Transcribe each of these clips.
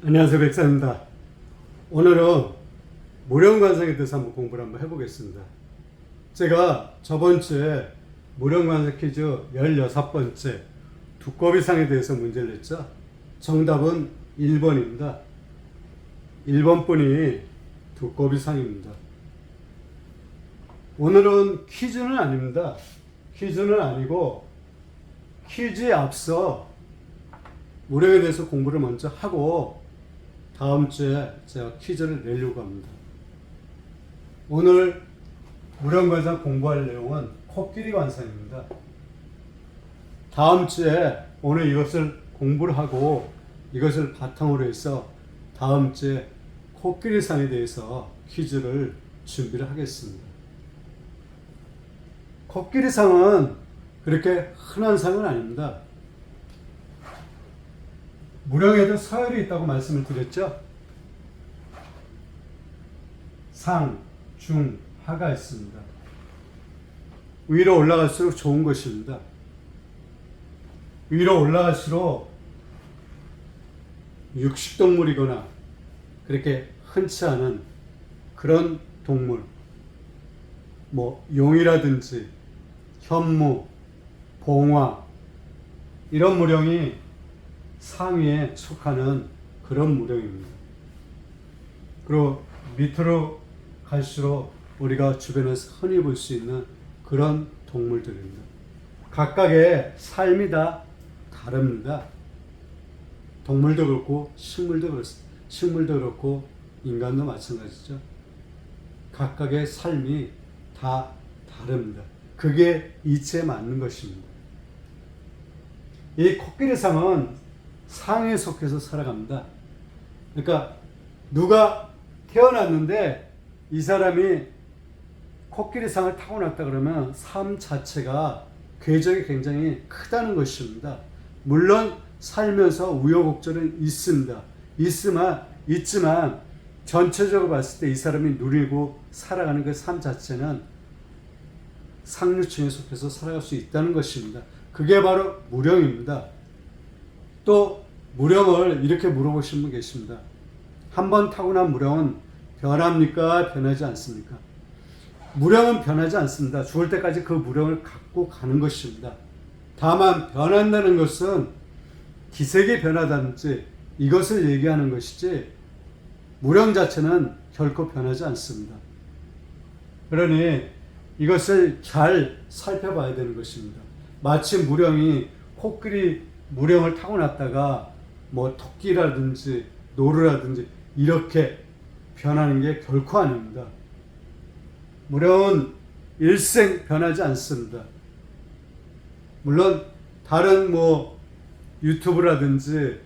안녕하세요, 백사입니다. 오늘은 무령관상에 대해서 한번 공부를 한번 해보겠습니다. 제가 저번 주에 무령관상 퀴즈 16번째 두꺼비상에 대해서 문제를 냈죠. 정답은 1번입니다. 1번 분이 두꺼비상입니다. 오늘은 퀴즈는 아닙니다. 퀴즈는 아니고 퀴즈에 앞서 무령에 대해서 공부를 먼저 하고 다음 주에 제가 퀴즈를 내려고 합니다. 오늘 무령관상 공부할 내용은 코끼리 관상입니다. 다음 주에 오늘 이것을 공부를 하고 이것을 바탕으로 해서 다음 주에 코끼리상에 대해서 퀴즈를 준비를 하겠습니다. 코끼리상은 그렇게 흔한 상은 아닙니다. 무령에도 서열이 있다고 말씀을 드렸죠. 상, 중, 하가 있습니다. 위로 올라갈수록 좋은 것입니다. 위로 올라갈수록 육식동물이거나 그렇게 흔치 않은 그런 동물, 용이라든지 현무, 봉화 이런 무령이 상위에 속하는 그런 무령입니다. 그리고 밑으로 갈수록 우리가 주변에서 흔히 볼 수 있는 그런 동물들입니다. 각각의 삶이 다 다릅니다. 동물도 그렇고 식물도 그렇고 인간도 마찬가지죠. 각각의 삶이 다 다릅니다. 그게 이치에 맞는 것입니다. 이 코끼리상은 상에 속해서 살아갑니다. 그러니까 누가 태어났는데 이 사람이 코끼리상을 타고났다 그러면 삶 자체가 궤적이 굉장히 크다는 것입니다. 물론 살면서 우여곡절은 있습니다. 있지만 전체적으로 봤을 때 이 사람이 누리고 살아가는 그 삶 자체는 상류층에 속해서 살아갈 수 있다는 것입니다. 그게 바로 무령입니다. 또 무령을 이렇게 물어보신 분 계십니다. 한번 타고난 무령은 변합니까? 변하지 않습니까? 무령은 변하지 않습니다. 죽을 때까지 그 무령을 갖고 가는 것입니다. 다만 변한다는 것은 기색이 변하다든지 이것을 얘기하는 것이지 무령 자체는 결코 변하지 않습니다. 그러니 이것을 잘 살펴봐야 되는 것입니다. 마치 무령이 코끼리 무령을 타고났다가 토끼라든지 노루라든지 이렇게 변하는 게 결코 아닙니다. 무령은 일생 변하지 않습니다. 물론 다른 유튜브라든지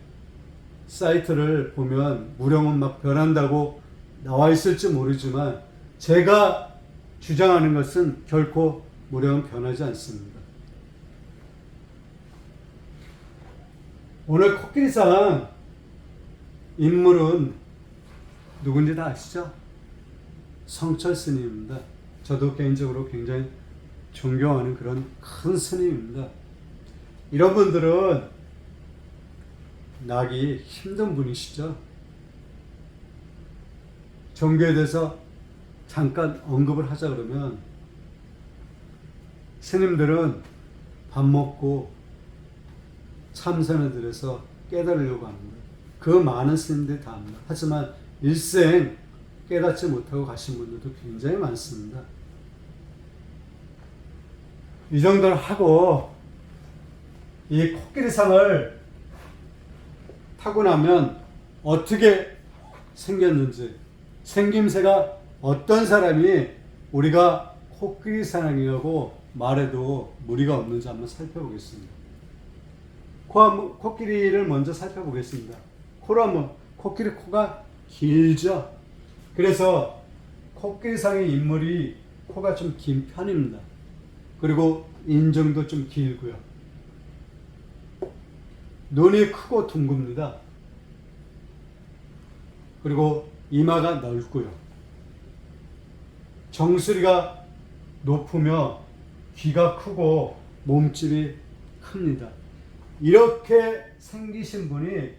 사이트를 보면 무령은 막 변한다고 나와 있을지 모르지만 제가 주장하는 것은 결코 무령은 변하지 않습니다. 오늘 코끼리상 인물은 누군지 다 아시죠? 성철 스님입니다. 저도 개인적으로 굉장히 존경하는 그런 큰 스님입니다. 이런 분들은 나기 힘든 분이시죠. 종교에 대해서 잠깐 언급을 하자 그러면 스님들은 밥 먹고 참선을 들여서 깨달으려고 합니다. 그 많은 스님들이 다 합니다. 하지만 일생 깨닫지 못하고 가신 분들도 굉장히 많습니다. 이 정도를 하고 이 코끼리상을 타고 나면 어떻게 생겼는지, 생김새가 어떤 사람이 우리가 코끼리상이라고 말해도 무리가 없는지 한번 살펴보겠습니다. 코끼리를 먼저 살펴보겠습니다. 코끼리 코가 길죠. 그래서 코끼리상의 인물이 코가 좀 긴 편입니다. 그리고 인중도 좀 길고요. 눈이 크고 둥굽니다. 그리고 이마가 넓고요. 정수리가 높으며 귀가 크고 몸집이 큽니다. 이렇게 생기신 분이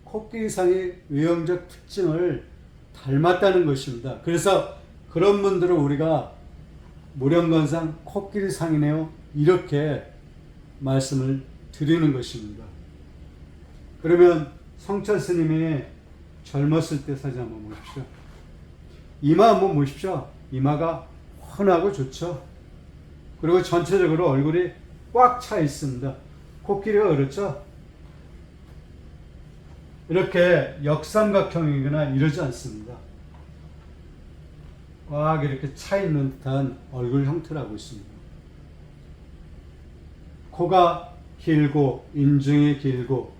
코끼리상의 외형적 특징을 닮았다는 것입니다. 그래서 그런 분들은 우리가 무령건상 코끼리상이네요, 이렇게 말씀을 드리는 것입니다. 그러면 성철 스님이 젊었을 때 사진 한번 보십시오. 이마 한번 보십시오. 이마가 훤하고 좋죠. 그리고 전체적으로 얼굴이 꽉 차 있습니다. 코끼리가 그렇죠. 이렇게 역삼각형이거나 이러지 않습니다. 꽉 이렇게 차 있는 듯한 얼굴 형태를 하고 있습니다. 코가 길고 인중이 길고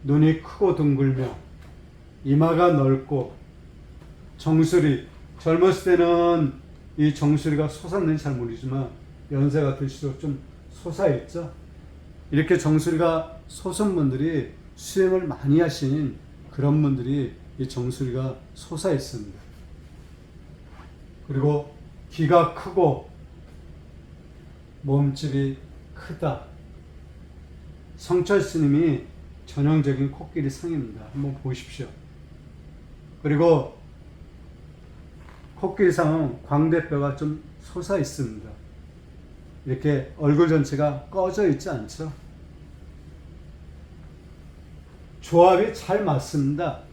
눈이 크고 둥글며 이마가 넓고 정수리, 젊었을 때는 이 정수리가 솟았는지 잘 모르지만 연세가 들수록 좀 솟아있죠. 이렇게 정수리가 솟은 분들이 수행을 많이 하신 그런 분들이 이 정수리가 솟아있습니다. 그리고 귀가 크고 몸집이 크다. 성철 스님이 전형적인 코끼리 상입니다. 한번 보십시오. 그리고 코끼리 상은 광대뼈가 좀 솟아 있습니다. 이렇게 얼굴 전체가 꺼져 있지 않죠. 조합이 잘 맞습니다.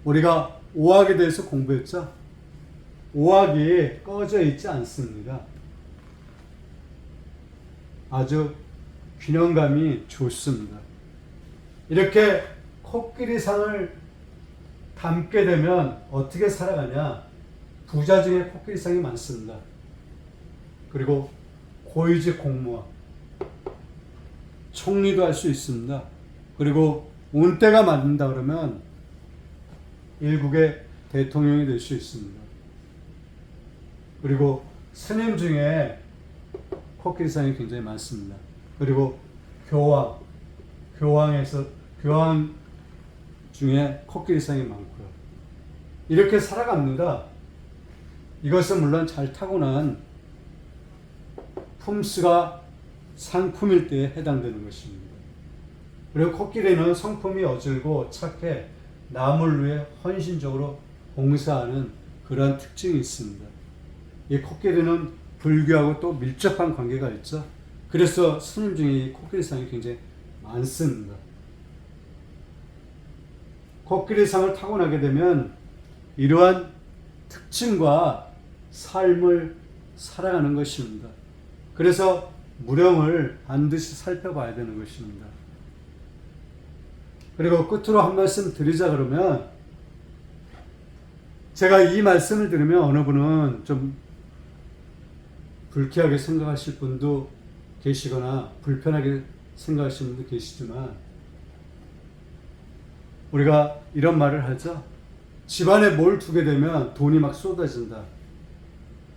우리가 오학에 대해서 공부했죠. 오학이 꺼져 있지 않습니다. 아주 균형감이 좋습니다. 이렇게 코끼리상을 담게 되면 어떻게 살아가냐? 부자 중에 코끼리상이 많습니다. 그리고 고위직 공무원, 총리도 할 수 있습니다. 그리고 운때가 맞는다 그러면 일국의 대통령이 될 수 있습니다. 그리고 스님 중에 코끼리상이 굉장히 많습니다. 그리고 교황 중에 코끼리상이 많고요. 이렇게 살아갑니다. 이것은 물론 잘 타고난 품수가 상품일 때에 해당되는 것입니다. 그리고 코끼리는 성품이 어질고 착해 남을 위해 헌신적으로 봉사하는 그러한 특징이 있습니다. 이 코끼리는 불교하고 또 밀접한 관계가 있죠. 그래서 스님 중에 이 코끼리상이 굉장히 많습니다. 코끼리상을 타고나게 되면 이러한 특징과 삶을 살아가는 것입니다. 그래서 무령을 반드시 살펴봐야 되는 것입니다. 그리고 끝으로 한 말씀 드리자 그러면, 제가 이 말씀을 들으면 어느 분은 좀 불쾌하게 생각하실 분도 계시거나 불편하게 생각하시는 분도 계시지만, 우리가 이런 말을 하죠. 집안에 뭘 두게 되면 돈이 막 쏟아진다.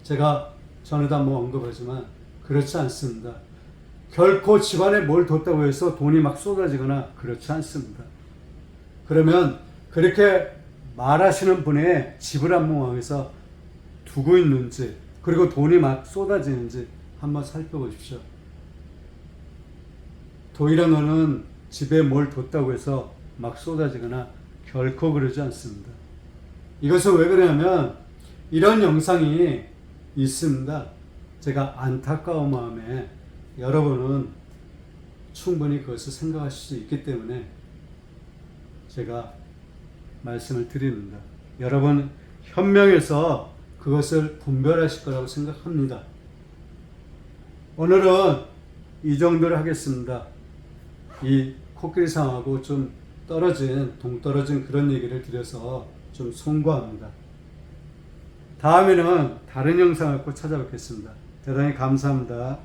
제가 전에도 한번 언급하지만 그렇지 않습니다. 결코 집안에 뭘 뒀다고 해서 돈이 막 쏟아지거나 그렇지 않습니다. 그러면 그렇게 말하시는 분의 집을 한번 왕에서 두고 있는지, 그리고 돈이 막 쏟아지는지 한번 살펴보십시오. 돈이란 거는 집에 뭘 뒀다고 해서 막 쏟아지거나 결코 그러지 않습니다. 이것은 왜 그러냐면 이런 영상이 있습니다. 제가 안타까운 마음에 여러분은 충분히 그것을 생각하실 수 있기 때문에 제가 말씀을 드립니다. 여러분 현명해서 그것을 분별하실 거라고 생각합니다. 오늘은 이 정도로 하겠습니다. 이 코끼리상하고 좀 동떨어진 그런 얘기를 드려서 좀 송구합니다. 다음에는 다른 영상을 꼭 찾아뵙겠습니다. 대단히 감사합니다.